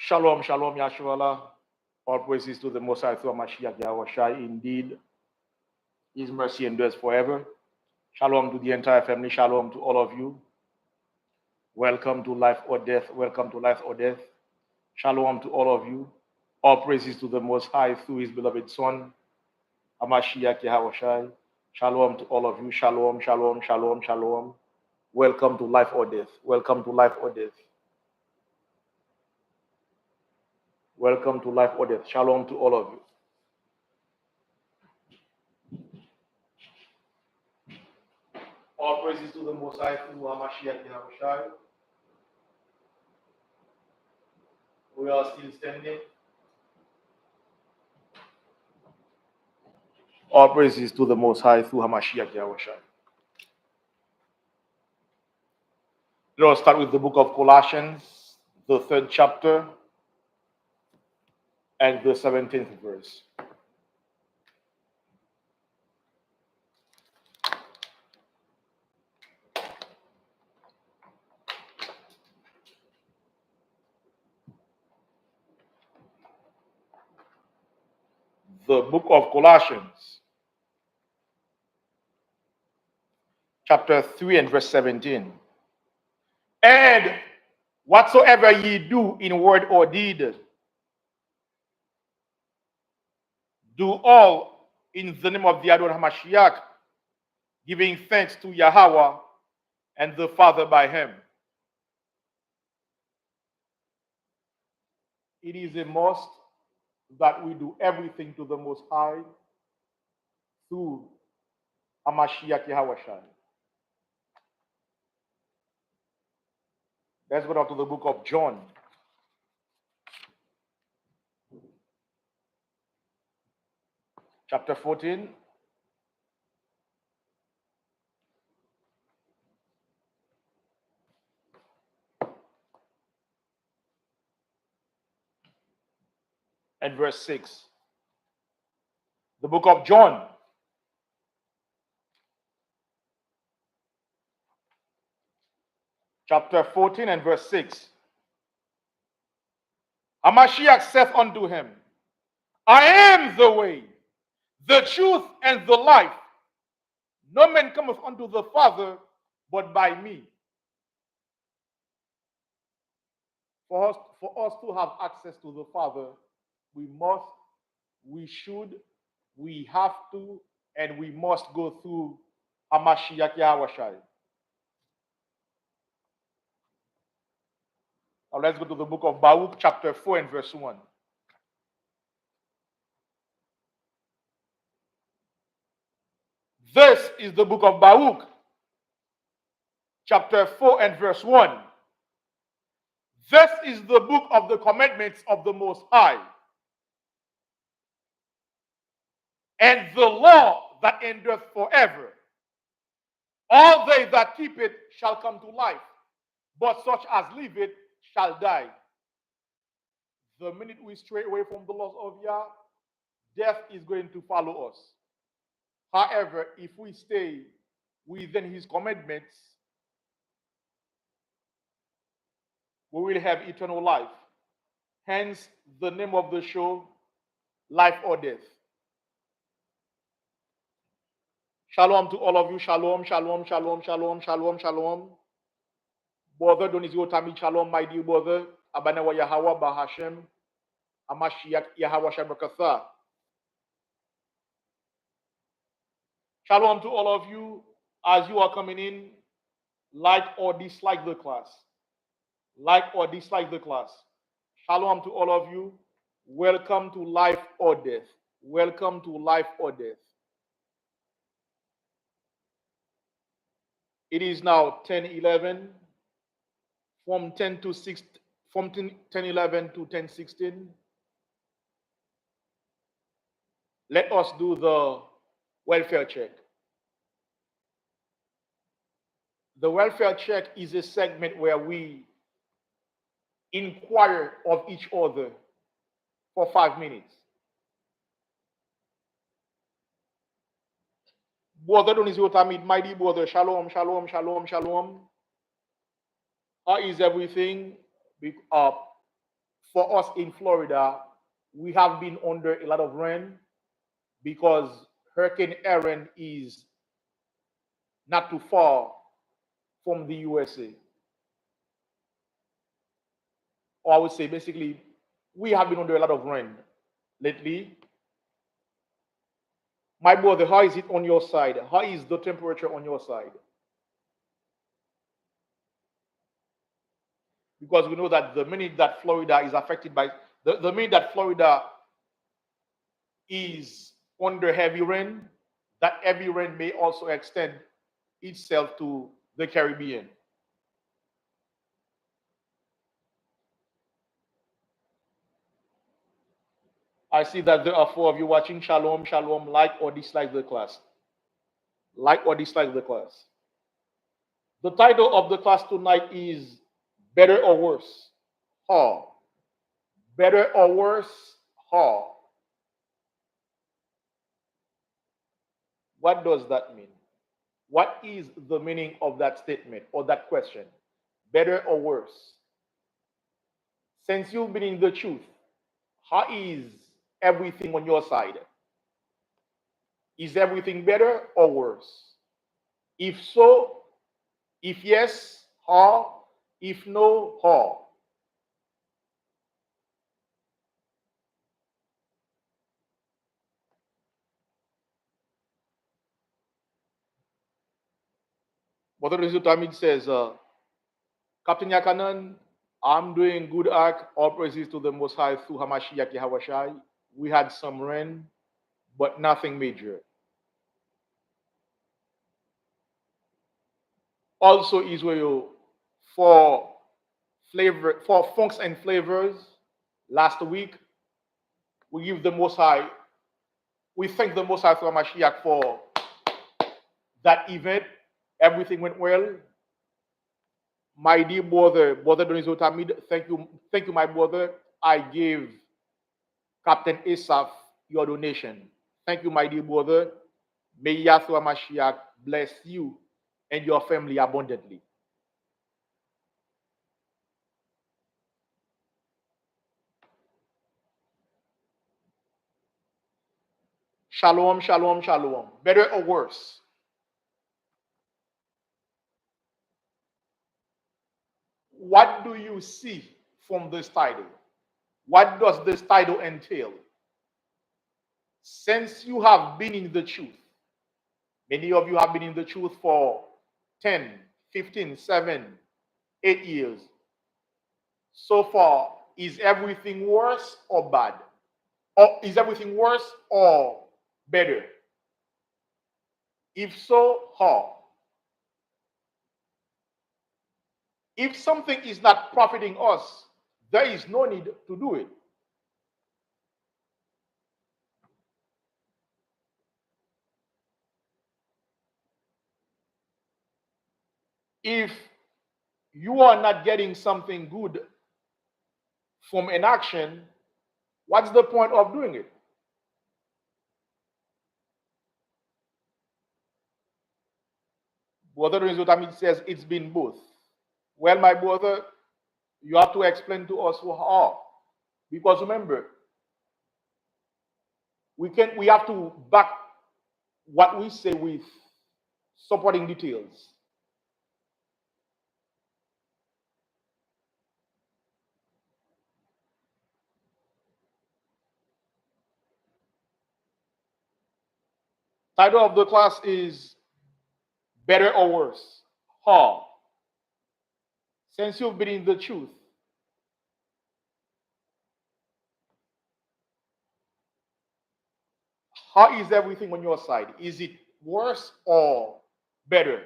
Shalom, shalom, Yahshua. All praises to the Most High through Mashiach Yahushua. Indeed, His mercy endures forever. Shalom to the entire family. Shalom to all of you. Welcome to Life or Death. Welcome to Life or Death. Shalom to all of you. All praises to the Most High through His beloved Son, Mashiach Yahushua. Shalom to all of you. Shalom, shalom, shalom, shalom. Welcome to Life or Death. Welcome to Life or Death. Welcome to Life or Death. Shalom to all of you. All praises to the Most High through Mashiach Yahushua. We are still standing. All praises to the Most High through Mashiach Yahushua. Let us start with the book of Colossians, the 3rd chapter, and the 17th verse. The book of Colossians, chapter 3 and verse 17. And whatsoever ye do in word or deed, do all in the name of the Adon HaMashiach, giving thanks to Yahweh and the Father by him. It is a must that we do everything to the Most High through HaMashiach Yahushua. Let's go down to the book of John. Chapter 14. And verse 6. The book of John. Chapter 14 and verse 6. HaMashiach saith unto him, I am the way, the truth, and the life. No man cometh unto the Father but by me. For us to have access to the Father, we must, we should, we have to, and we must go through HaMashiach Yahushua. Now let's go to the book of Baruch, chapter 4 and verse 1. This is the book of Baruch, chapter 4 and verse 1. This is the book of the commandments of the Most High, and the law that endureth forever. All they that keep it shall come to life, but such as leave it shall die. The minute we stray away from the laws of Yah, death is going to follow us. However, if we stay within his commandments, we will have eternal life. Hence, the name of the show, Life or Death. Shalom to all of you. Shalom, shalom, shalom, shalom, shalom, shalom. Brother Donizio Tamid, shalom, my dear brother. Abanawa Yahweh Bahashem. Amashiach Yahweh Shabrakatha. Shalom to all of you. As you are coming in, like or dislike the class. Like or dislike the class. Shalom to all of you. Welcome to Life or Death. Welcome to Life or Death. It is now 10:11. From 10 to 6, from 10:11 to 10:16. Let us do the welfare check. The welfare check is a segment where we inquire of each other for 5 minutes. Brother Donizio Tamid, mighty brother, shalom, shalom, shalom, shalom. How is everything? for us in Florida, we have been under a lot of rain because Hurricane Aaron is not too far from the USA. Or I would say basically, we have been under a lot of rain lately. My brother, how is it on your side? How is the temperature on your side? Because we know that the minute that Florida is affected by the minute that Florida is under heavy rain, that heavy rain may also extend itself to the Caribbean. I see that there are four of you watching. Shalom, shalom. Like or dislike the class. Like or dislike the class. The title of the class tonight is Better or Worse? How? Better or worse? How? What does that mean? What is the meaning of that statement or that question? Better or worse? Since you've been in the truth, how is everything on your side? Is everything better or worse? If so, if yes, how? If no, how? Brother Tamid says, Captain Yakanan, I'm doing good act. All praises to the Most High through Hamashiach Yahweh. We had some rain, but nothing major. Also, Israel, for funks and flavors, last week, we give the Most High, we thank the Most High through Hamashiach for that event. Everything went well. My dear brother Donizo Tamid, thank you, my brother. I gave Captain Asaph your donation. Thank you, my dear brother. May Yahshua Mashiach bless you and your family abundantly. Shalom, shalom, shalom. Better or worse? What do you see from this title? What does this title entail? Since you have been in the truth, many of you have been in the truth for 10, 15, 7, 8 years. So far, is everything worse or bad? Or is everything worse or better? If so, how? If something is not profiting us, there is no need to do it. If you are not getting something good from an action, what's the point of doing it? Brother Rinzotamid says it's been both. Well, my brother, you have to explain to us how. Because remember, we have to back what we say with supporting details. Title of the class is Better or Worse? How? Since you've been in the truth, how is everything on your side? Is it worse or better?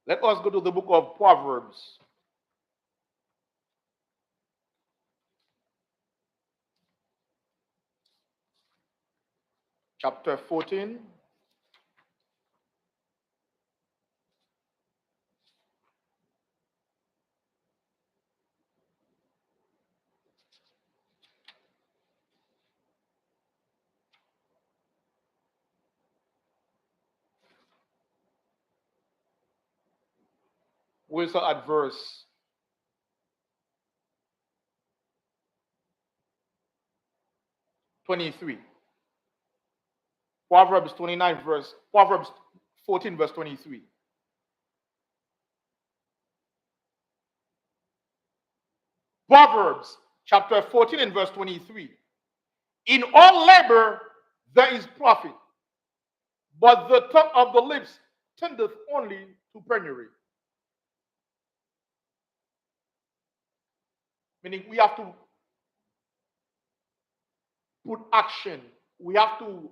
Let us go to the book of Proverbs, chapter 14. We'll start at verse 23. Proverbs 14, verse 23. Proverbs chapter 14 and verse 23. In all labor there is profit, but the tongue of the lips tendeth only to penury. Meaning we have to put action. We have to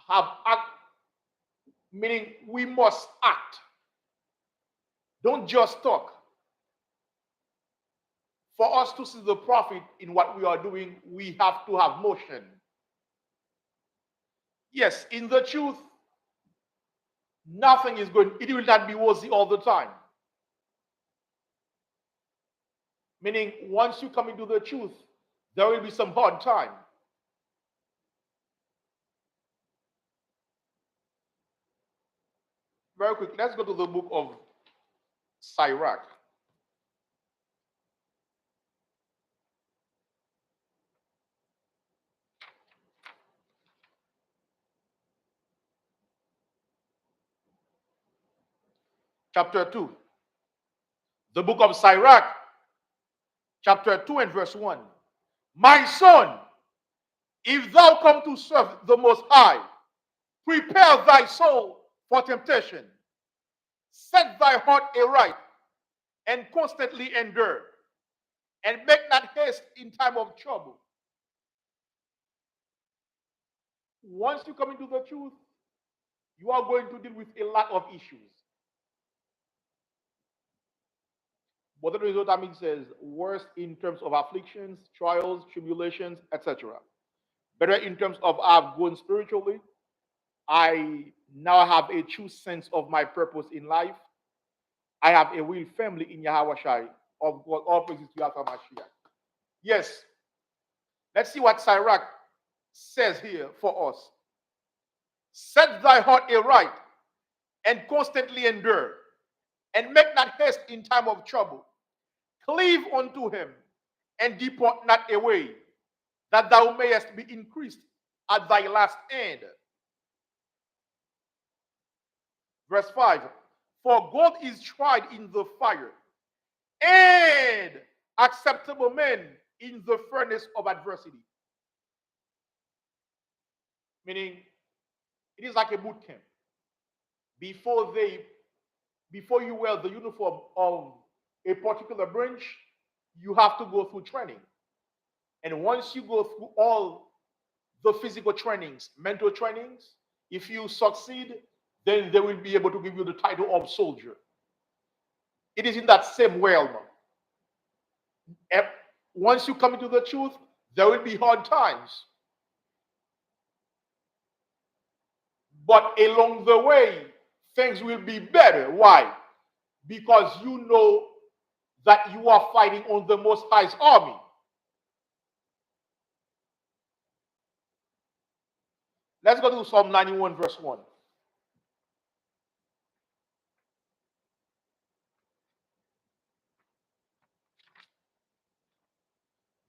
have act, meaning we must act. Don't just talk. For us to see the profit in what we are doing, we have to have motion. Yes, in the truth, nothing is going, it will not be rosy all the time. Meaning, once you come into the truth, there will be some hard time. Very quick, let's go to the book of Sirach. Chapter 2. The book of Sirach, chapter 2 and verse 1. My son, if thou come to serve the Most High, prepare thy soul for temptation. Set thy heart aright, and constantly endure, and make not haste in time of trouble. Once you come into the truth, you are going to deal with a lot of issues. But the result, I mean, says worse in terms of afflictions, trials, tribulations, etc. Better in terms of I've grown spiritually. I now have a true sense of my purpose in life. I have a real family in Yahweh of God. All praises to Yahweh Mashiach. Yes. Let's see what Sirach says here for us. Set thy heart aright, and constantly endure, and make not haste in time of trouble. Cleave unto him, and depart not away, that thou mayest be increased at thy last end. Verse 5. For God is tried in the fire, and acceptable men in the furnace of adversity. Meaning, it is like a boot camp. Before you wear the uniform of a particular branch, you have to go through training. And once you go through all the physical trainings, mental trainings, if you succeed, then they will be able to give you the title of soldier. It is in that same realm. Once you come into the truth, there will be hard times. But along the way, things will be better. Why? Because you know that you are fighting on the Most High's army. Let's go to Psalm 91, verse 1.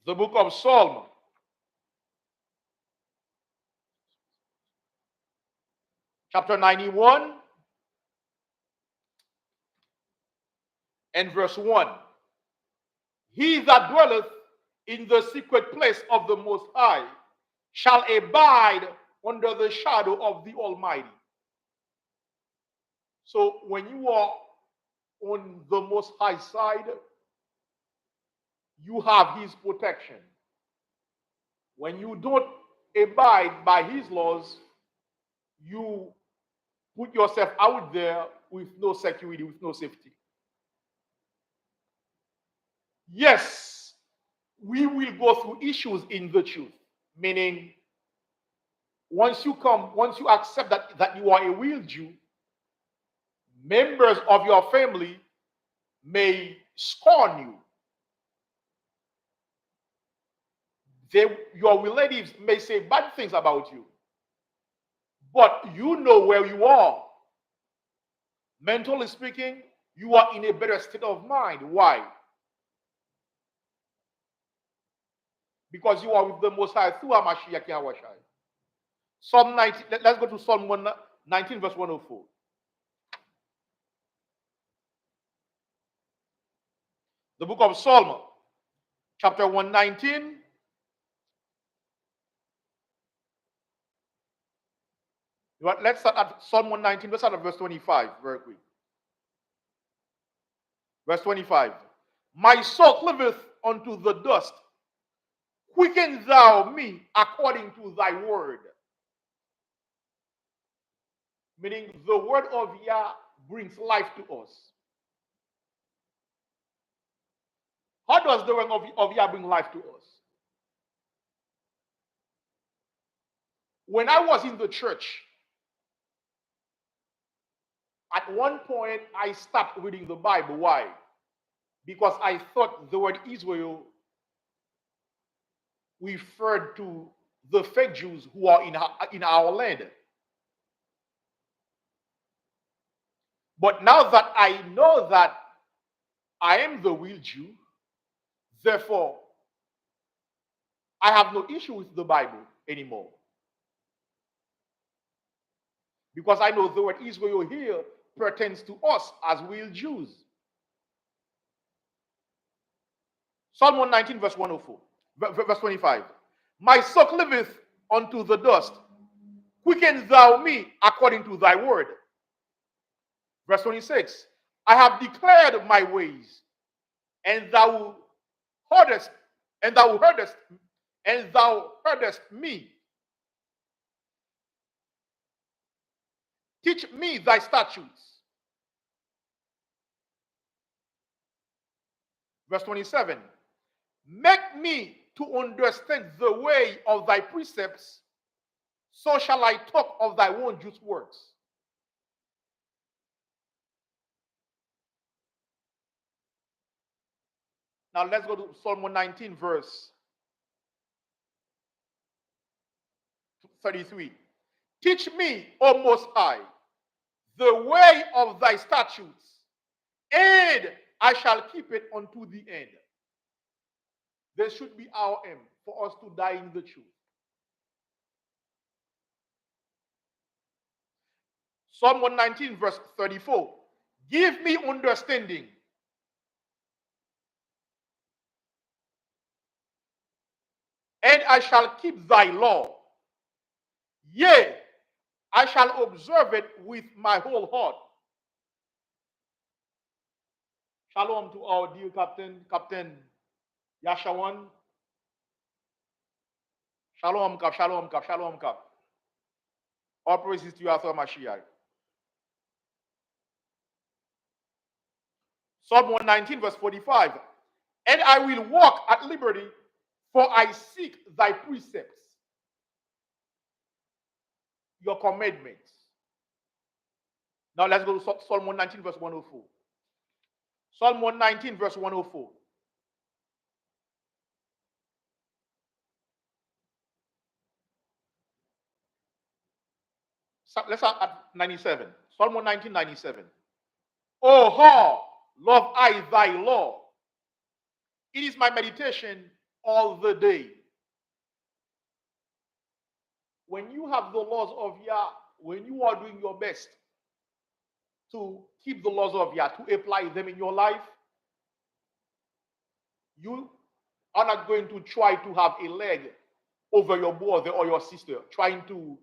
The book of Psalm, chapter 91, and verse 1. He that dwelleth in the secret place of the Most High shall abide under the shadow of the Almighty. So when you are on the Most High side, you have his protection. When you don't abide by his laws, you put yourself out there with no security, with no safety. Yes, we will go through issues in the truth, meaning once you accept that you are a real Jew, members of your family may scorn you. Your relatives may say bad things about you, but you know where you are. Mentally speaking, you are in a better state of mind. Why? Because you are with the Most High through Hamashiach Yahweh Shai. Psalm 19, let's go to Psalm 19, verse 104. The book of Psalm, chapter 119. Let's start at Psalm 119. Let's start at verse 25, very quick. Verse 25. My soul cleaveth unto the dust. Quicken thou me according to thy word. Meaning the word of Yah brings life to us. How does the word of Yah bring life to us? When I was in the church, at one point I stopped reading the Bible. Why? Because I thought the word Israel referred to the fake Jews who are in our land. But now that I know that I am the real Jew, therefore, I have no issue with the Bible anymore. Because I know the word Israel here pertains to us as real Jews. Psalm 119, verse 104, verse 25. My soul cleaveth unto the dust. Quicken thou me according to thy word. Verse 26. I have declared my ways, and thou heardest me. Teach me thy statutes. Verse 27. Make me to understand the way of thy precepts, so shall I talk of thy wondrous works. Now let's go to Psalm 119, verse 33. Teach me, O Most High, the way of thy statutes, and I shall keep it unto the end. This should be our aim, for us to die in the truth. Psalm 119, verse 34. Give me understanding, and I shall keep thy law. Yea, I shall observe it with my whole heart. Shalom to our dear Captain Yashawan. Shalom, Cap, shalom, Cap, shalom, Cap. All praises to Yahweh Mashiach. Psalm 119, verse 45. And I will walk at liberty, for I seek thy precepts, your commandments. Now let's go to Psalm 119, verse 104. Psalm 119, verse 104. So let's start at 97. Psalm 119, 97. Oh, how love I thy law. It is my meditation all the day. When you have the laws of Yah, when you are doing your best to keep the laws of Yah, to apply them in your life, you are not going to try to have a leg over your brother or your sister, trying to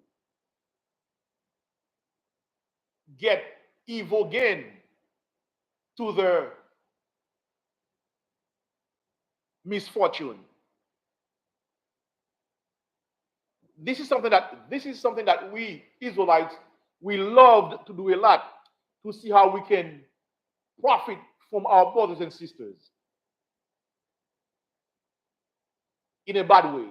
get evil gain to their misfortune. This is something that we Israelites, we loved to do a lot, to see how we can profit from our brothers and sisters in a bad way.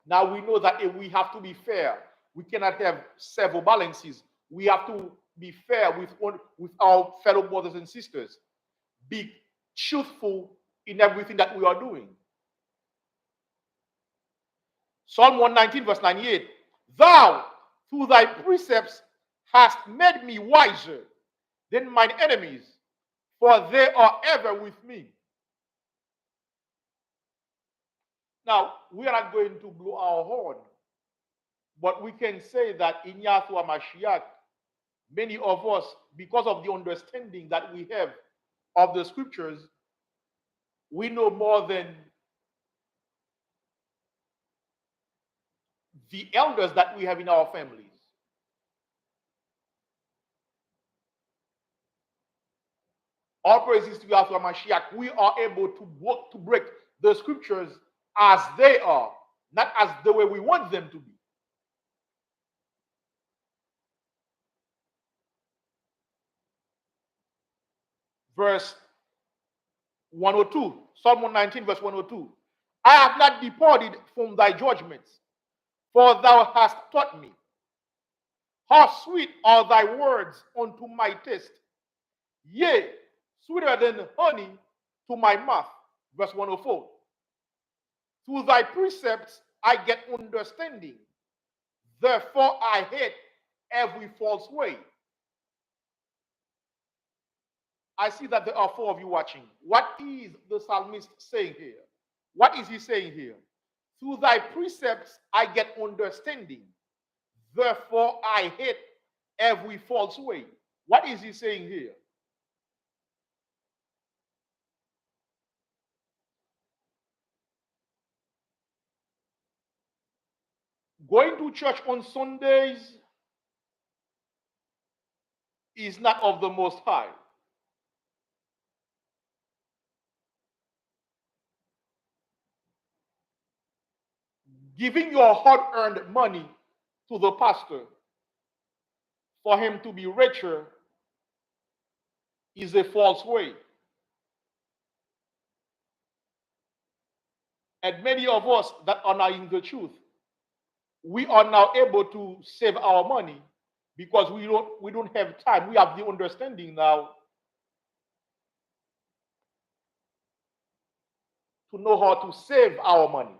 Now we know that if we have to be fair. We cannot have several balances. We have to be fair with our fellow brothers and sisters. Be truthful in everything that we are doing. Psalm 119, verse 98. Thou, through thy precepts, hast made me wiser than mine enemies, for they are ever with me. Now, we are not going to blow our horn, but we can say that in Yahshua Mashiach, many of us, because of the understanding that we have of the scriptures, we know more than the elders that we have in our families. All praises to Yahshua Mashiach. We are able to break the scriptures as they are, not as the way we want them to be. Verse 102, Psalm 119, verse 102. I have not departed from thy judgments, for thou hast taught me. How sweet are thy words unto my taste, yea, sweeter than honey to my mouth. Verse 104. Through thy precepts I get understanding, therefore I hate every false way. I see that there are 4 of you watching. What is the psalmist saying here? What is he saying here? Through thy precepts I get understanding, therefore I hate every false way. What is he saying here? Going to church on Sundays is not of the Most High. Giving your hard-earned money to the pastor for him to be richer is a false way. And many of us that are not in the truth, we are now able to save our money because we don't have time. We have the understanding now to know how to save our money.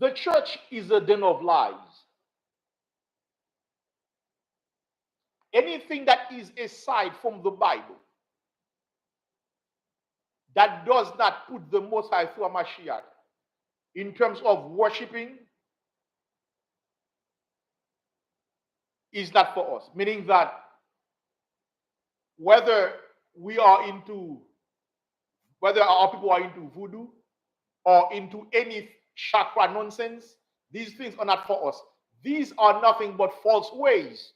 The church is a den of lies. Anything that is aside from the Bible, that does not put the Most High through a Mashiach in terms of worshiping, is not for us. Meaning that whether our people are into voodoo or into any chakra nonsense, these things are not for us. These are nothing but false ways.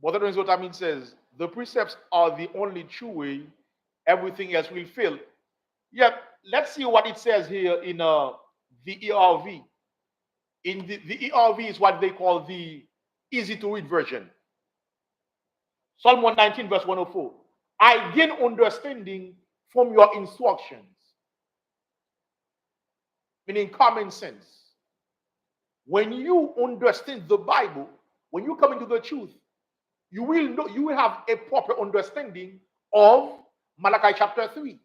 Brother Zotamin says, the precepts are the only true way, everything else will fail. Yet, let's see what it says here in the ERV. In the ERV is what they call the easy to read version. Psalm 119, verse 104. I gain understanding from your instructions, meaning common sense. When you understand the Bible, when you come into the truth, you will know, you will have a proper understanding of Malachi chapter 3.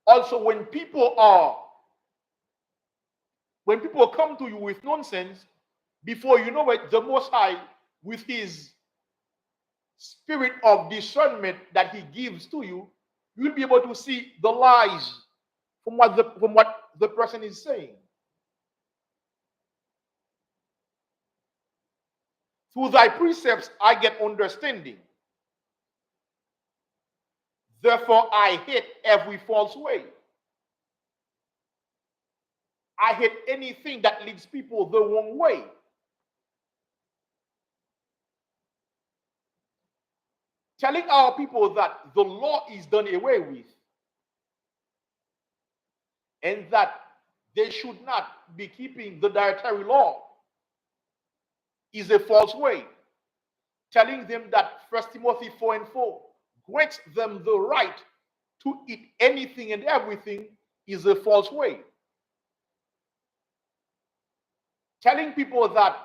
Also, when people come to you with nonsense, before you know it, the Most High, with his spirit of discernment that he gives to you, you will be able to see the lies from what the person is saying. Through thy precepts I get understanding. Therefore I hate every false way. I hate anything that leads people the wrong way. Telling our people that the law is done away with and that they should not be keeping the dietary law is a false way. Telling them that 1 Timothy 4:4 grants them the right to eat anything and everything is a false way. Telling people that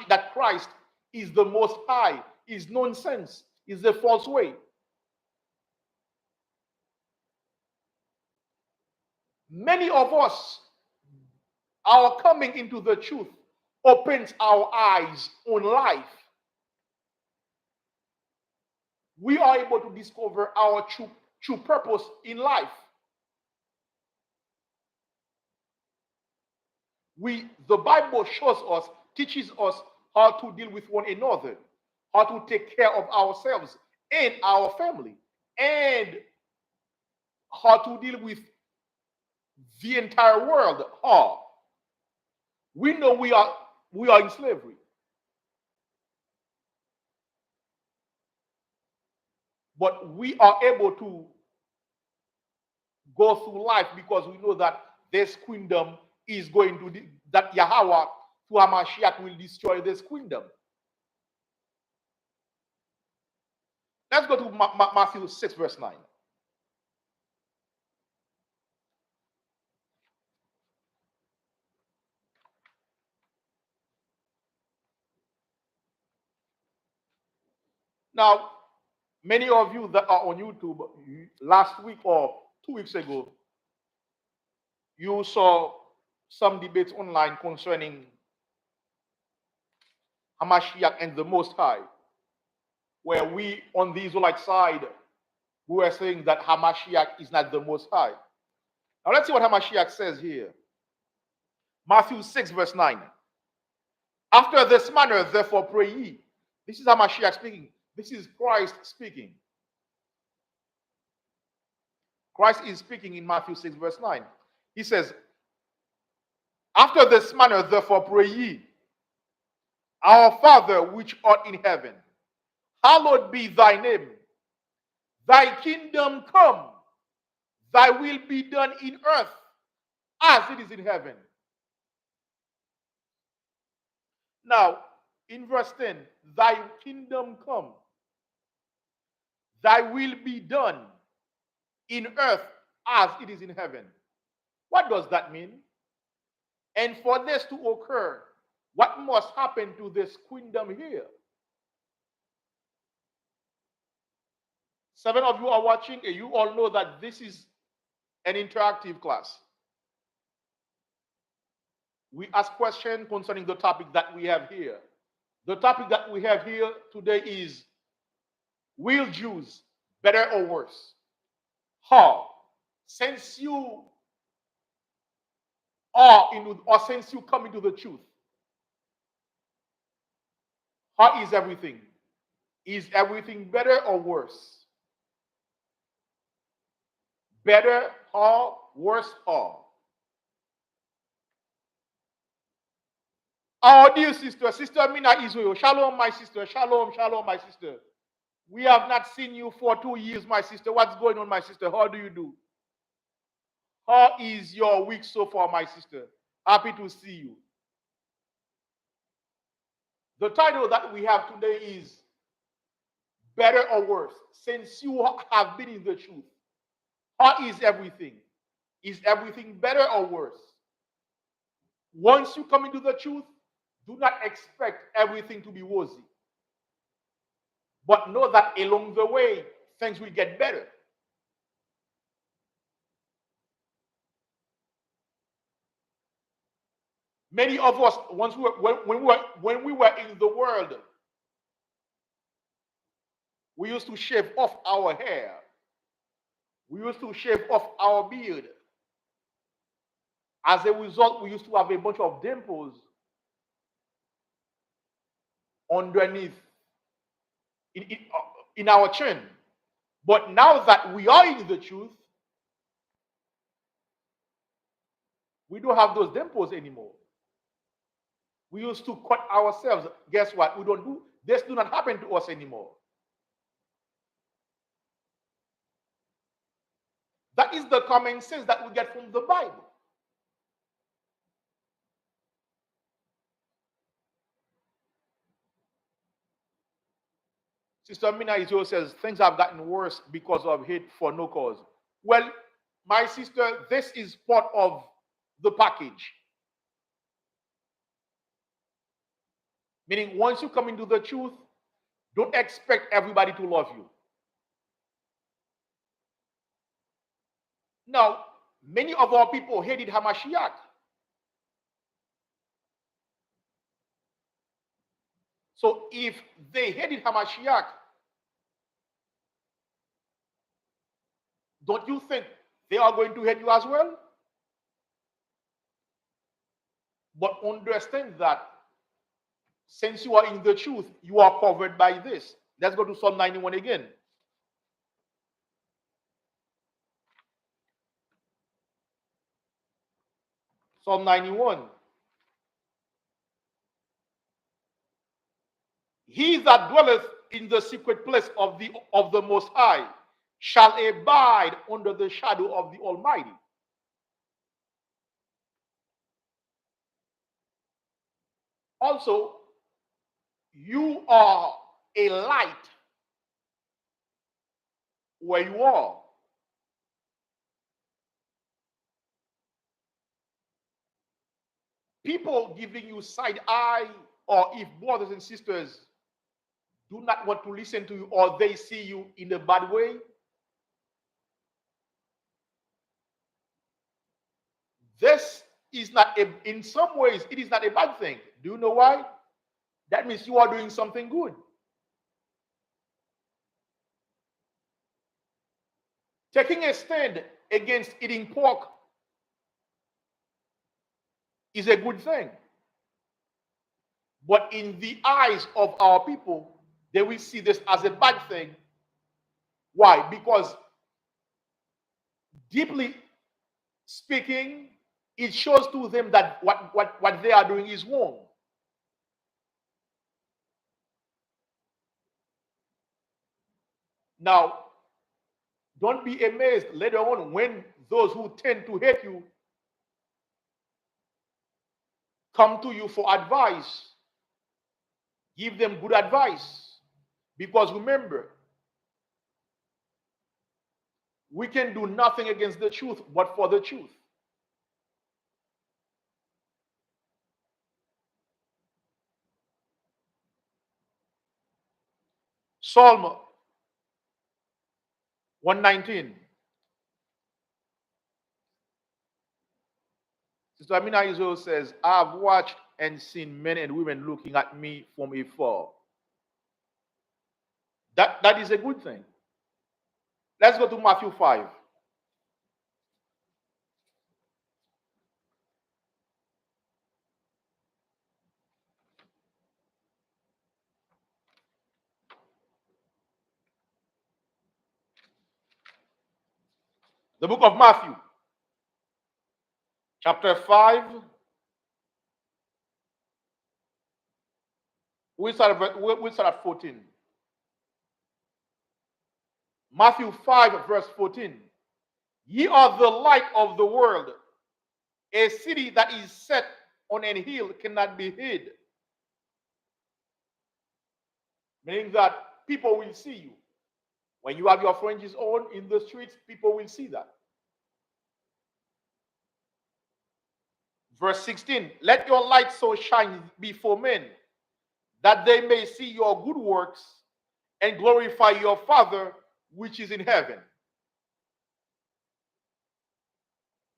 that Christ is the Most High is nonsense, is a false way. Many of us, our coming into the truth opens our eyes on life. We are able to discover our true purpose in life. The Bible shows us, teaches us how to deal with one another, how to take care of ourselves and our family, and how to deal with the entire world. How we know we are in slavery, but we are able to go through life because we know that this kingdom is going to, that Yahweh through Hamashiach will destroy this kingdom. Let's go to Matthew 6, verse 9. Now, many of you that are on YouTube, last week or 2 weeks ago, you saw some debates online concerning Hamashiach and the Most High, where we on the Israelite side, we were saying that Hamashiach is not the Most High. Now let's see what Hamashiach says here. Matthew 6, verse 9. After this manner, therefore, pray ye. This is Hamashiach speaking. This is Christ speaking. Christ is speaking in Matthew 6, verse 9. He says, after this manner, therefore, pray ye. Our Father, which art in heaven, hallowed be thy name. Thy kingdom come. Thy will be done in earth as it is in heaven. Now, in verse 10, thy kingdom come. Thy will be done in earth as it is in heaven. What does that mean? And for this to occur, what must happen to this kingdom here? 7 of you are watching, and you all know that this is an interactive class. We ask questions concerning the topic that we have here. The topic that we have here today is, will Jews better or worse? How? Since you are in, or since you come into the truth, how is everything? Is everything better or worse? Better or worse or? Our dear sister, Sister Mina Israel, shalom, my sister, shalom, shalom, my sister. We have not seen you for 2 years, my sister. What's going on, my sister? How do you do? How is your week so far, my sister? Happy to see you. The title that we have today is Better or Worse. Since you have been in the truth, how is everything? Is everything better or worse? Once you come into the truth, do not expect everything to be rosy. But know that along the way, things will get better. Many of us, when we were in the world, we used to shave off our hair. We used to shave off our beard. As a result, we used to have a bunch of dimples underneath in our chin. But now that we are in the truth, we don't have those dimples anymore. We used to cut ourselves. Guess what? We don't do this. Do not happen to us anymore. That is the common sense that we get from the Bible. Sister Mina Israel says things have gotten worse because of hate for no cause. Well, my sister, this is part of the package. Meaning, once you come into the truth, Don't expect everybody to love you. Now, many of our people hated Hamashiach. So if they hated Hamashiach, don't you think they are going to hate you as well? But understand that since you are in the truth, you are covered by this. Let's go to Psalm 91 again. Psalm 91. He that dwelleth in the secret place of the Most High shall abide under the shadow of the Almighty. Also, you are a light where you are. People giving you side eye, or if brothers and sisters do not want to listen to you, or they see you in a bad way, this is not in some ways it is not a bad thing. Do you know why? That means you are doing something good. Taking a stand against eating pork is a good thing. But in the eyes of our people, they will see this as a bad thing. Why? Because deeply speaking, it shows to them that what they are doing is wrong. Now, don't be amazed later on when those who tend to hate you come to you for advice. Give them good advice. Because remember, we can do nothing against the truth but for the truth. Psalm 119. Sister Amina Israel says, I have watched and seen men and women looking at me from afar. That is a good thing. Let's go to Matthew 5. The book of Matthew, chapter 5. We start at 14. Matthew 5, verse 14. Ye are the light of the world. A city that is set on a hill cannot be hid. Meaning that people will see you. When you have your fringes on in the streets, people will see that. Verse 16. Let your light so shine before men that they may see your good works and glorify your Father which is in heaven.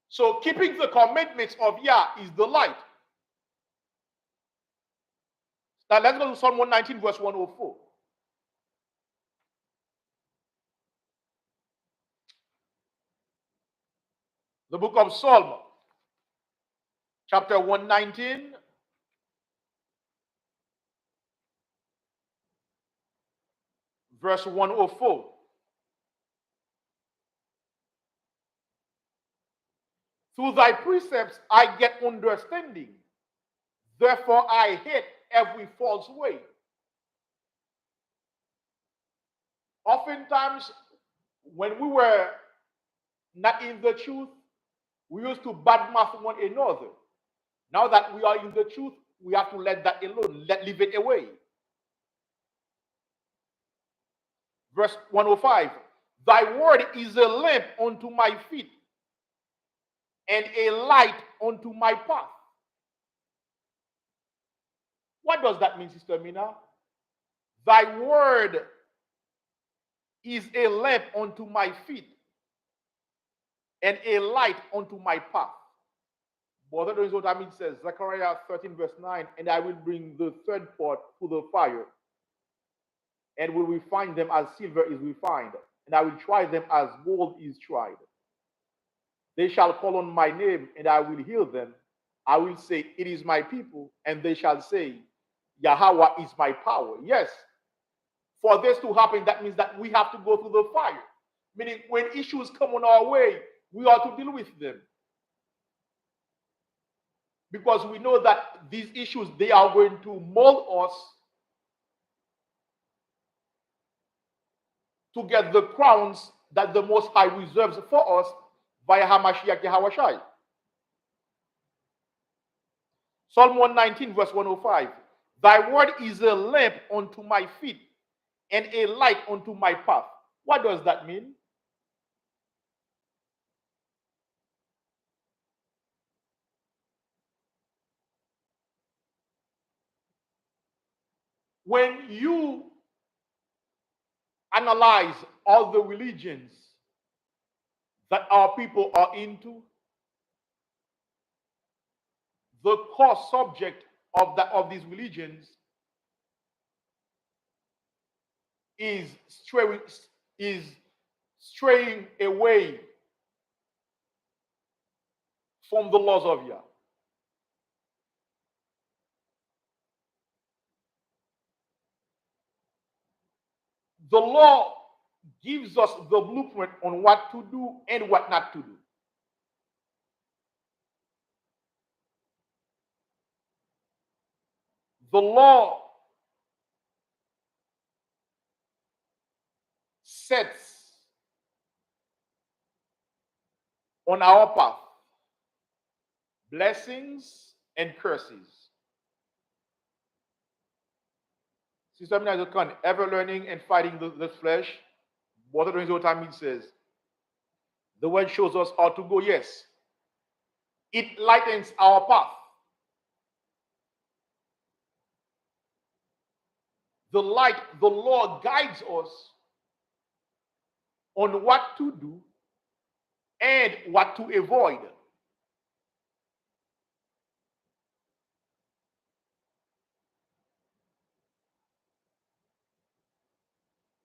So keeping the commandments of Yah is the light. Now let's go to Psalm 119, verse 104. The book of Psalm, chapter 119, verse 104. Through thy precepts I get understanding. Therefore I hate every false way. Oftentimes, when we were not in the truth, we used to badmouth one another. Now that we are in the truth, we have to let that alone, leave it away. Verse 105. Thy word is a lamp unto my feet and a light unto my path. What does that mean, Sister Mina? Thy word is a lamp unto my feet and a light unto my path. But that is what I mean says, Zechariah 13 verse 9, and I will bring the third part to the fire, and will refine them as silver is refined, and I will try them as gold is tried. They shall call on my name, and I will heal them. I will say, it is my people, and they shall say, Yahweh is my power. Yes, for this to happen, that means that we have to go through the fire. Meaning, when issues come on our way, we are to deal with them. Because we know that these issues, they are going to mold us to get the crowns that the Most High reserves for us via Hamashiach Yahawashi. Psalm 119 verse 105. Thy word is a lamp unto my feet and a light unto my path. What does that mean? When you analyze all the religions that our people are into, the core subject of these religions is straying away from the laws of Yah. The law gives us the blueprint on what to do and what not to do. The law sets on our path blessings and curses. Sister Mina Khan, ever learning and fighting the flesh. What the time it says, the word shows us how to go. Yes, it lightens our path. The light, the law guides us on what to do and what to avoid.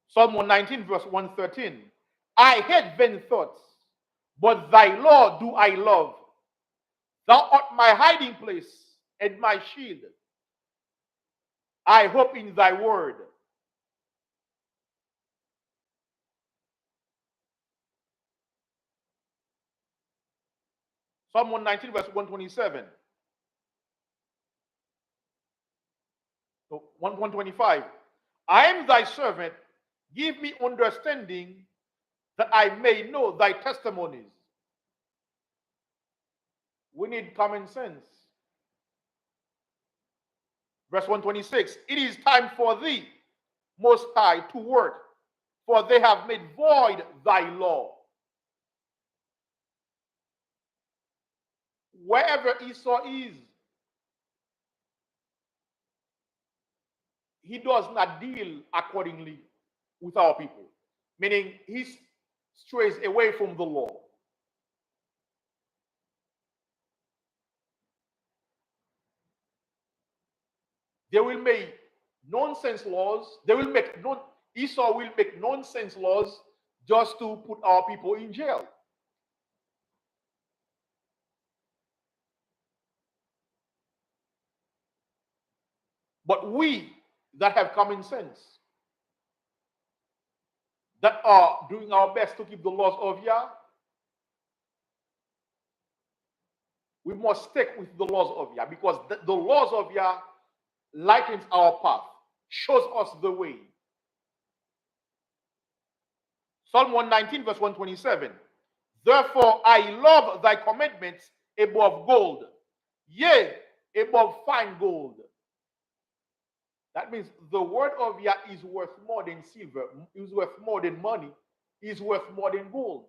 Psalm 119 verse 113. I hate vain thoughts, but thy law do I love. Thou art my hiding place and my shield. I hope in thy word. Psalm 119 verse 127. 125. I am thy servant. Give me understanding that I may know thy testimonies. We need common sense. Verse 126. It is time for thee, Most High, to work, for they have made void thy law. Wherever Esau is, he does not deal accordingly with our people, meaning he strays away from the law. They will make nonsense laws. Esau will make nonsense laws just to put our people in jail. But we that have common sense, that are doing our best to keep the laws of Yah, we must stick with the laws of Yah, because the laws of Yah lightens our path, shows us the way. Psalm 119 verse 127. Therefore I love thy commandments above gold, yea, above fine gold. That means the word of Yah is worth more than silver, is worth more than money, is worth more than gold.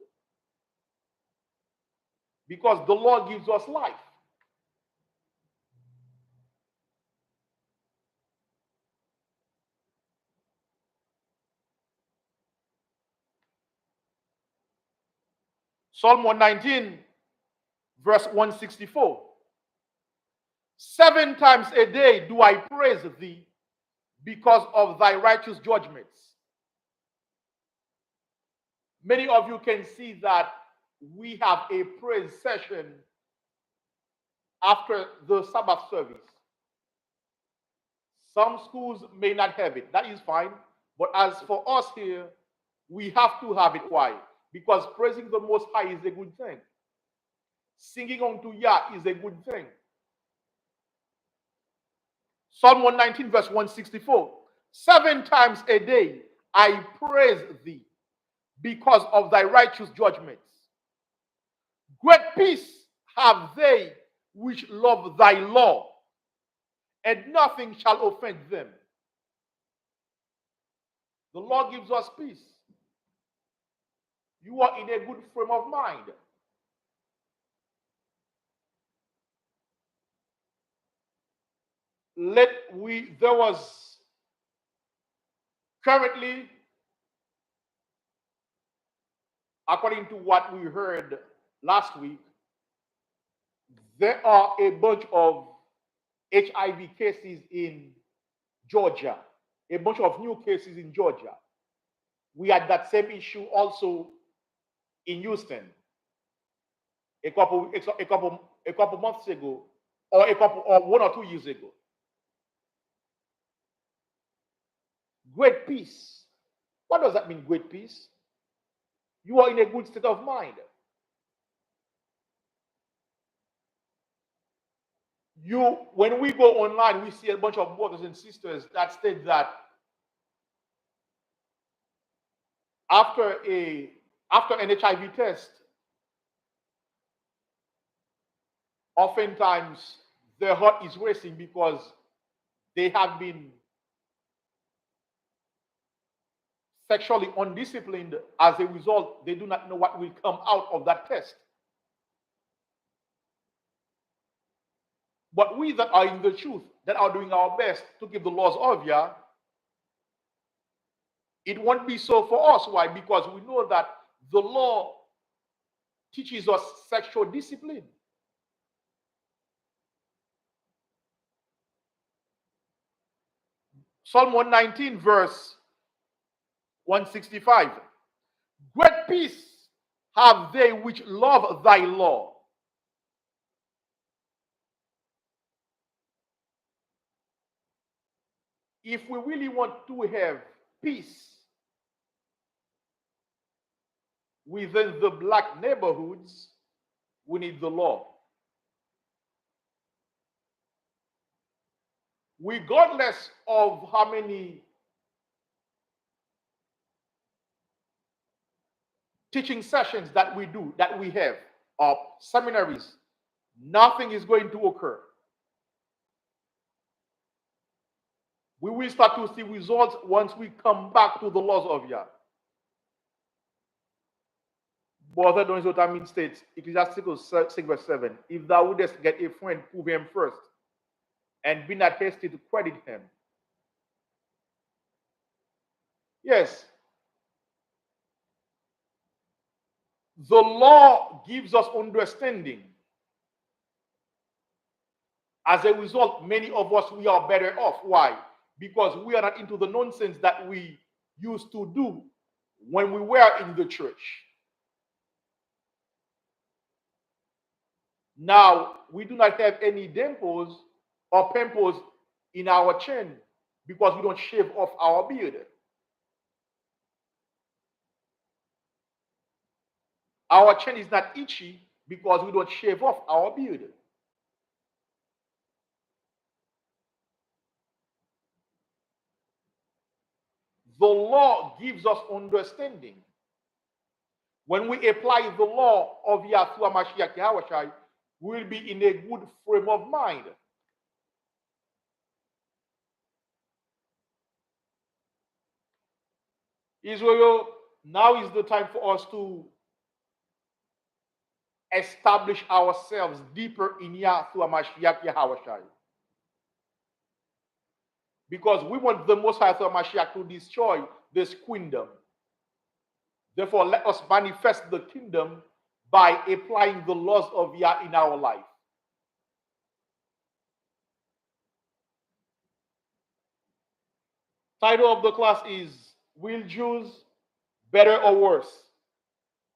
Because the law gives us life. Psalm 119, verse 164. 7 times a day do I praise thee because of thy righteous judgments. Many of you can see that we have a praise session after the Sabbath service. Some schools may not have it. That is fine. But as for us here, we have to have it. Why? Because praising the Most High is a good thing. Singing unto Yah is a good thing. Psalm 119, verse 164. 7 times a day I praise thee because of thy righteous judgments. Great peace have they which love thy law, and nothing shall offend them. The Lord gives us peace. You are in a good frame of mind. There was currently, according to what we heard last week, there are a bunch of HIV cases in Georgia, a bunch of new cases in Georgia. We had that same issue also in Houston a couple months ago, or 1 or 2 years ago. Great peace. What does that mean, great peace? You are in a good state of mind. When we go online, we see a bunch of brothers and sisters that state that after an HIV test, oftentimes their heart is racing because they have been sexually undisciplined. As a result, they do not know what will come out of that test. But we that are in the truth, that are doing our best to keep the laws of Yah, it won't be so for us. Why? Because we know that the law teaches us sexual discipline. Psalm 119, verse 165. Great peace have they which love thy law. If we really want to have peace within the black neighborhoods, we need the law. Regardless of how many teaching sessions that we do, that we have, or seminaries, nothing is going to occur. We will start to see results once we come back to the laws of Yah. Brother Donizot states, Ecclesiastes 6 verse 7, if thou wouldest get a friend, prove him first, and be not hasty to credit him. Yes. The law gives us understanding. As a result, many of us, we are better off. Why? Because we are not into the nonsense that we used to do when we were in the church. Now, we do not have any dimples or pimples in our chin because we don't shave off our beard. Our chin is not itchy because we don't shave off our beard. The law gives us understanding. When we apply the law of Yahshua Mashiach Yahushai, we will be in a good frame of mind. Israel, now is the time for us to establish ourselves deeper in Yahshua Mashiach Yahushai. Because we want the Most High Mashiach to destroy this kingdom. Therefore, let us manifest the kingdom by applying the laws of Yah in our life. Title of the class is Will Jews Better or Worse?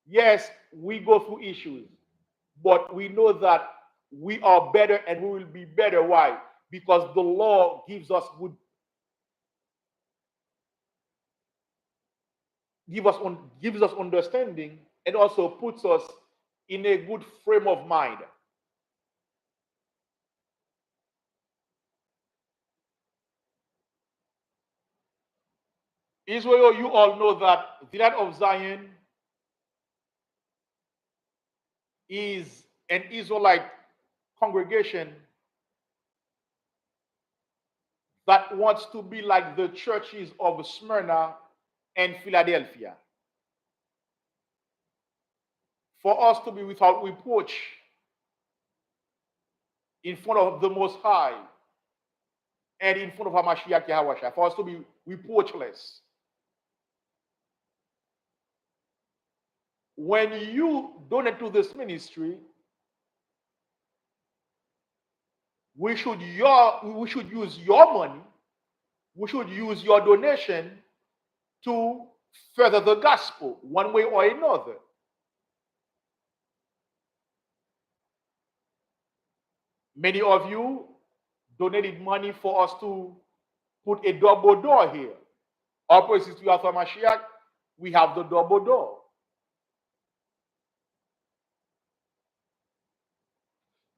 Yes, we go through issues, but we know that we are better and we will be better. Why? Because the law gives us gives us understanding and also puts us in a good frame of mind. Israel, you all know that the land of Zion is an Israelite congregation that wants to be like the churches of Smyrna and Philadelphia. For us to be without reproach in front of the Most High and in front of our Mashiach Yahweh, for us to be reproachless. When you donate to this ministry, we should use your money, we should use your donation to further the gospel one way or another. Many of you donated money for us to put a double door here. All praises to Yahweh Mashiach, we have the double door.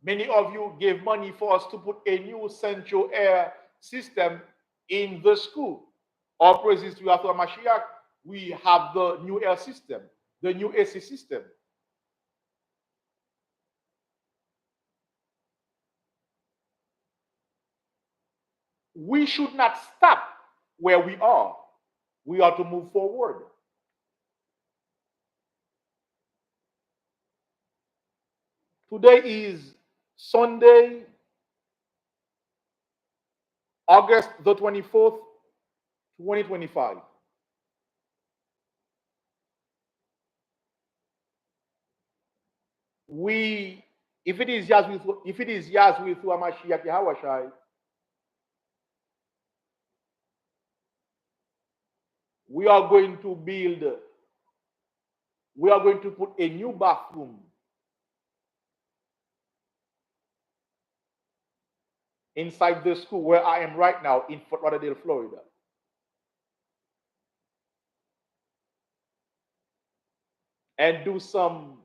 Many of you gave money for us to put a new central air system in the school. All praises to Yahweh Mashiach, we have the new air system, the new AC system. We should not stop where we are. We are to move forward. Today is Sunday, August the 24th, 2025. If it is Yahweh through Mashiach Yahweh, we are going to put a new bathroom inside the school where I am right now in Fort Lauderdale, Florida. And do some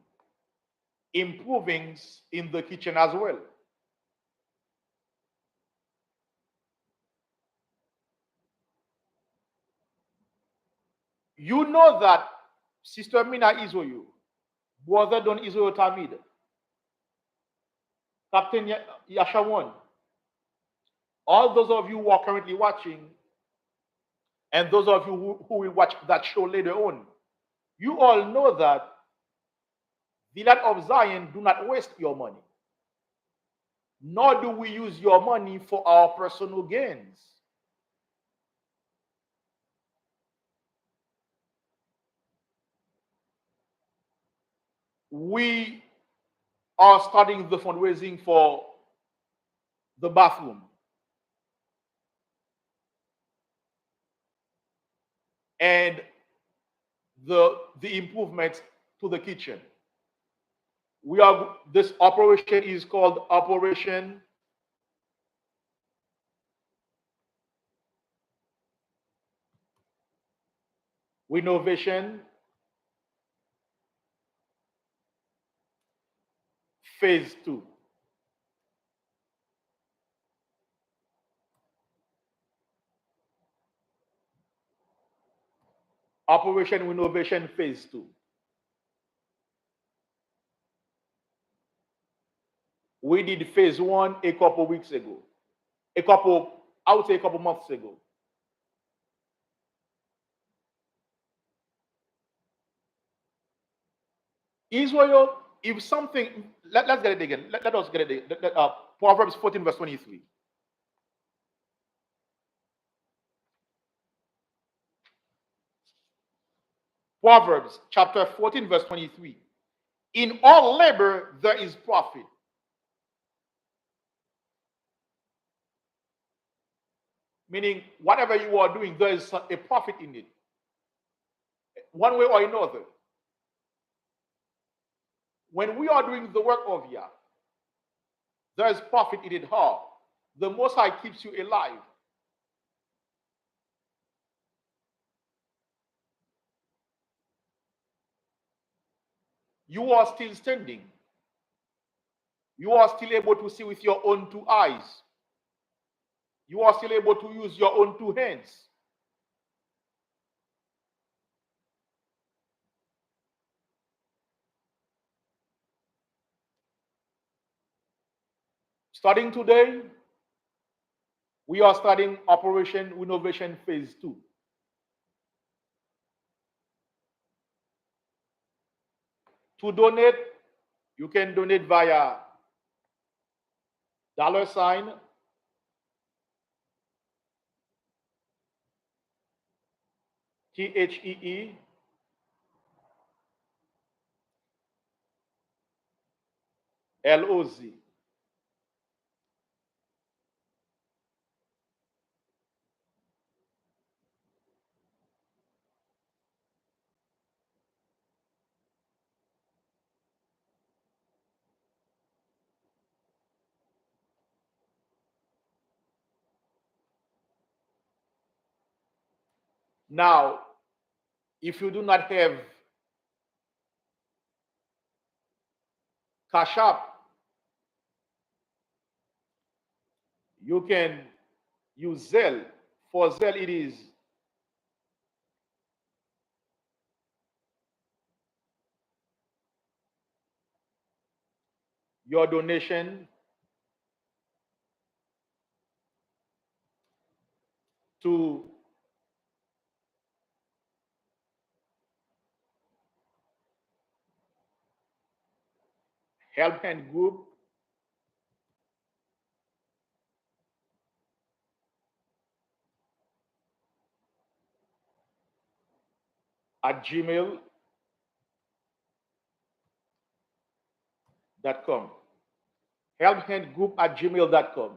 improvings in the kitchen as well. You know that Sister Mina Israel, Brother Don Israel Tamid, Captain Yashawan, all those of you who are currently watching, and those of you who will watch that show later on, you all know that the land of Zion do not waste your money. Nor do we use your money for our personal gains. We are starting the fundraising for the bathroom. And the improvements to the kitchen. This operation is called Operation Renovation Phase 2. Operation Renovation Phase 2. We did Phase 1 a couple weeks ago. I would say a couple months ago. Israel, if something, let's get it again. Let us get it again. Proverbs 14, verse 23. Proverbs chapter 14, verse 23. In all labor, there is profit. Meaning, whatever you are doing, there is a profit in it, one way or another. When we are doing the work of Yah, there is profit in it. How? The Most High keeps you alive. You are still standing. You are still able to see with your own two eyes. You are still able to use your own two hands. Starting today, we are starting Operation Renovation Phase 2. To donate, you can donate via $, THEE, LOZ. Now, if you do not have Cash App, you can use Zelle. For Zelle, it is your donation to Help Hand Group at gmail.com. Help Hand Group at gmail.com.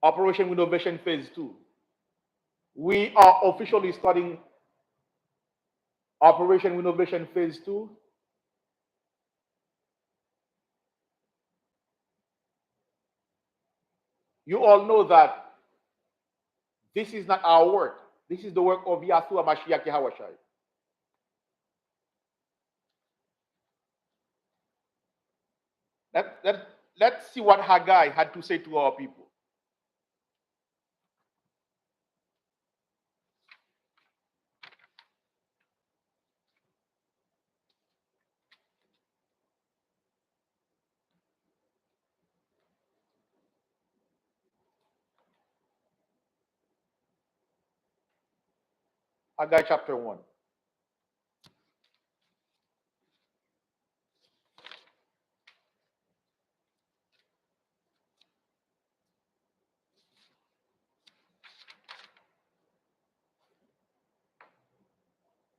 Operation Renovation Phase 2. We are officially starting Operation Renovation Phase 2. You all know that this is not our work. This is the work of Yahshua Mashiach Yahawashai. Let's see what Haggai had to say to our people. Haggai chapter 1.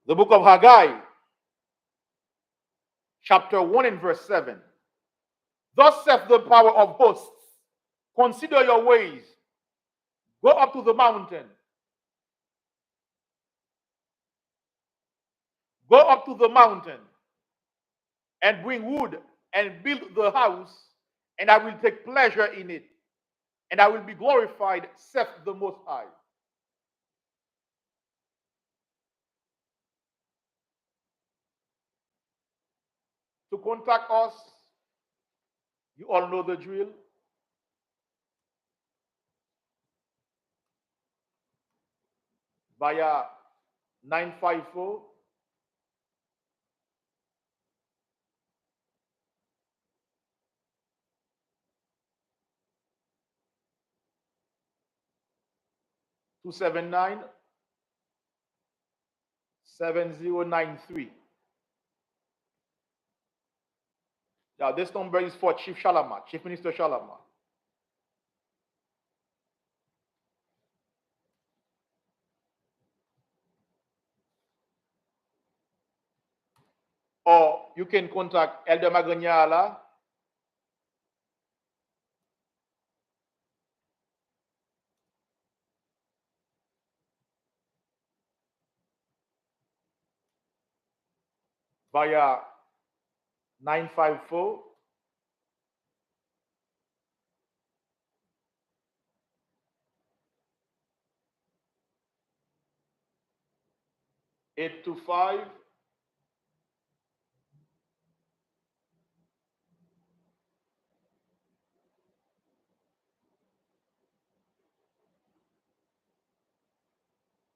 The book of Haggai, chapter 1 and verse 7. Thus saith the power of hosts, consider your ways, go up to the mountain, go up to the mountain, and bring wood and build the house, and I will take pleasure in it, and I will be glorified, saith the Most High. To contact us, you all know the drill. Via 954 279 7093. Now, this number is for Chief Shalama, Chief Minister Shalama. you can contact Elder Maganyala via 954 825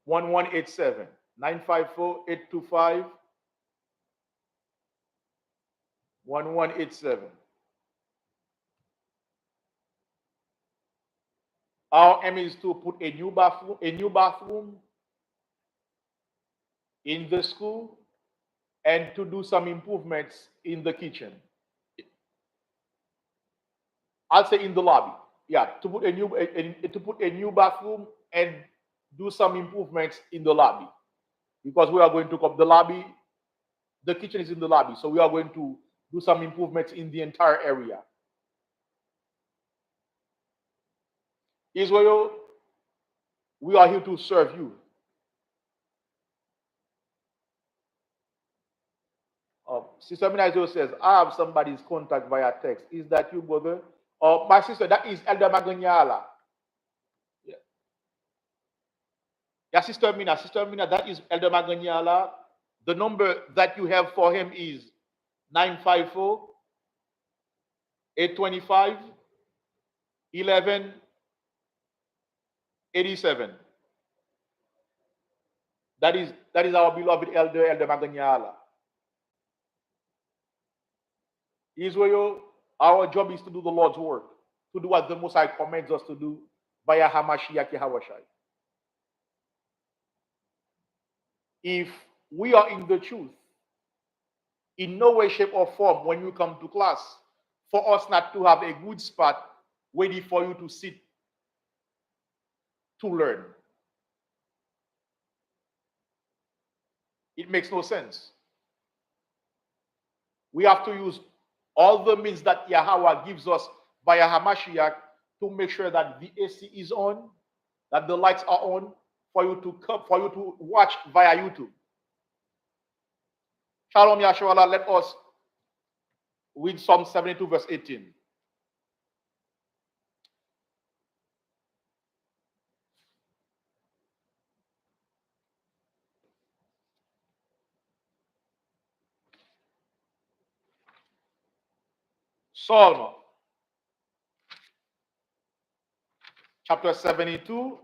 1187 954 825 1187. Our aim is to put a new bathroom in the school and to do some improvements in the kitchen. I'll say in the lobby. Yeah, to put a new bathroom and do some improvements in the lobby, because we are going to up the lobby. The kitchen is in the lobby, so we are going to do some improvements in the entire area. Israel, we are here to serve you. Sister Minazo says, I have somebody's contact via text. Is that you, brother? My sister, that is Elder Maganyala. Yeah. Yeah, Sister Mina, that is Elder Maganyala. The number that you have for him is 954 825 1187. That is our beloved Elder Maganyala. Israel, our job is to do the Lord's work, to do what the Most High commands us to do via Hamashiach Yahawashai. If we are in the truth, in no way, shape, or form, when you come to class, for us not to have a good spot ready for you to sit to learn. It makes no sense. We have to use all the means that Yahweh gives us via Hamashiach to make sure that the AC is on, that the lights are on, for you to watch via YouTube. Shalom Yahshua, let us read Psalm 72, verse 18. Psalm chapter 72,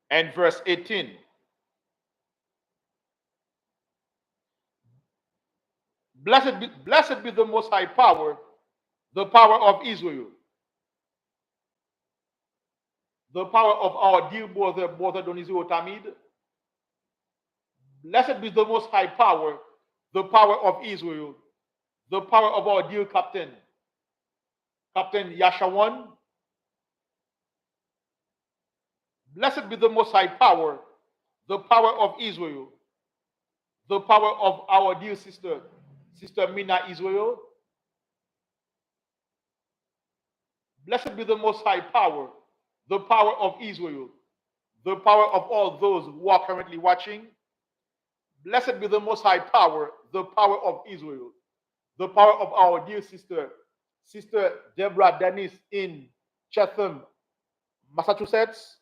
and verse 18. Blessed be the Most High Power, the power of Israel, the power of our dear brother Donizio Tamid. Blessed be the Most High Power, the power of Israel, the power of our dear Captain Yashawan. Blessed be the Most High Power, the power of Israel, the power of our dear sister Mina Israel. Blessed be the Most High Power, the power of Israel, the power of all those who are currently watching. Blessed be the Most High Power, the power of Israel, the power of our dear Sister Deborah Dennis in Chatham, Massachusetts.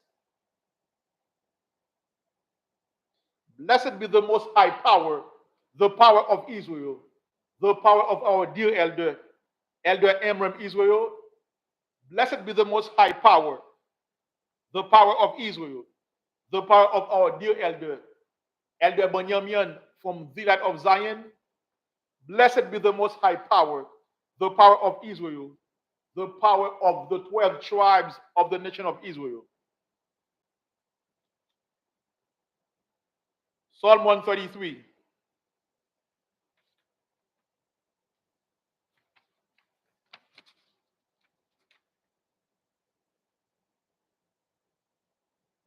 Blessed be the Most High Power, the power of Israel, the power of our dear Elder Amram Israel. Blessed be the Most High Power, the power of Israel, the power of our dear Elder Benjamin from the Light of Zion. Blessed be the Most High Power, the power of Israel, the power of the 12 tribes of the nation of Israel. Psalm 133.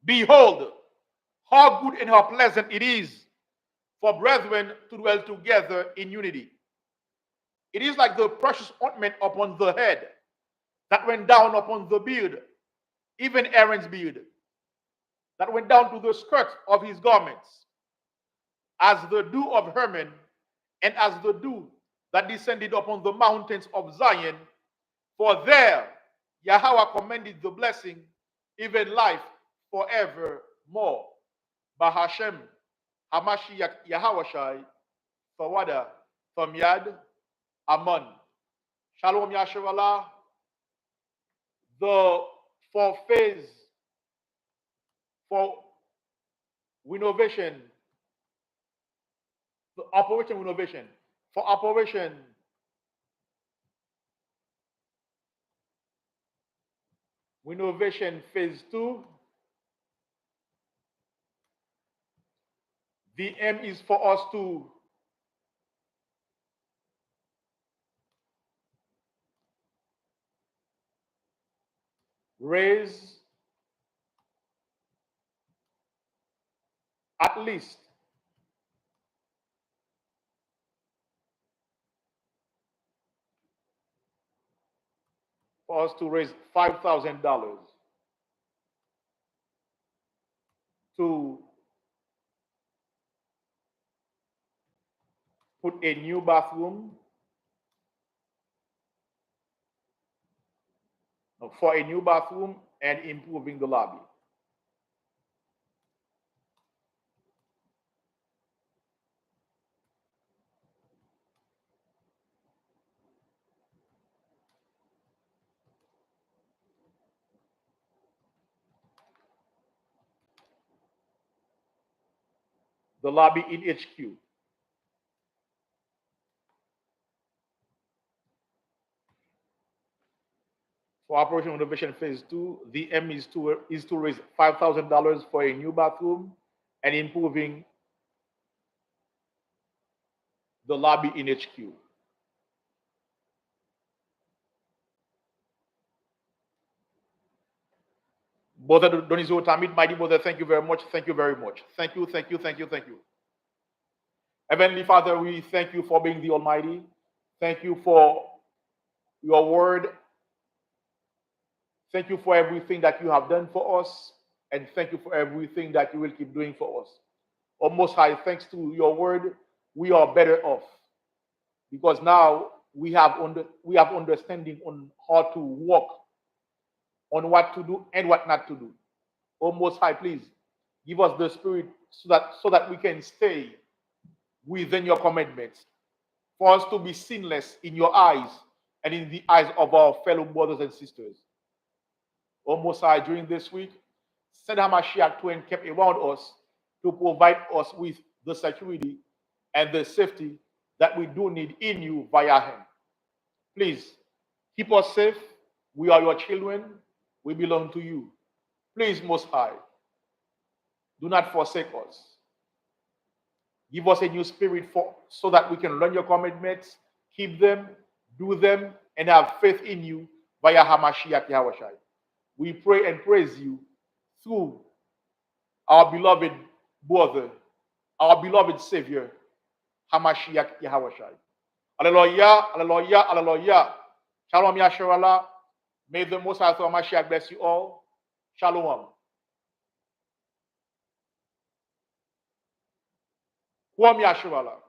Behold, how good and how pleasant it is for brethren to dwell together in unity. It is like the precious ointment upon the head that went down upon the beard, even Aaron's beard, that went down to the skirt of his garments, as the dew of Hermon, and as the dew that descended upon the mountains of Zion. For there Yahweh commanded the blessing, even life forevermore. Bahashem, Hamashiach Yahawashai, Fawada, Famyad, Aman. Shalom Yasharallah. The fourth phase for renovation, the operation renovation, for operation renovation phase 2, the aim is for us to raise at least $5,000 to put a new bathroom, for a new bathroom and improving the lobby. The lobby in HQ. For Operation Renovation Phase 2, the aim is to raise $5,000 for a new bathroom and improving the lobby in HQ. Brother Donizo Tamid, mighty brother, thank you very much. Thank you very much. Thank you, thank you, thank you, thank you. Heavenly Father, we thank you for being the Almighty. Thank you for your word. Thank you for everything that you have done for us. And thank you for everything that you will keep doing for us. Oh, Most High, thanks to your word, we are better off. Because now we have understanding on how to walk, on what to do and what not to do. Oh, Most High, please give us the spirit so that we can stay within your commandments, for us to be sinless in your eyes and in the eyes of our fellow brothers and sisters. Oh, Most High, during this week, send Hamashiach to encamp around us to provide us with the security and the safety that we do need in you via him. Please keep us safe. We are your children. We belong to you. Please, Most High, do not forsake us. Give us a new spirit so that we can learn your commandments, keep them, do them, and have faith in you via Hamashiach Yahushai. We pray and praise you through our beloved brother, our beloved Savior, Hamashiach Yahushai. Hallelujah, hallelujah, hallelujah. Shalom Yasharallah. May the Most High Hamashiach bless you all. Shalom. Kwam Yasharallah.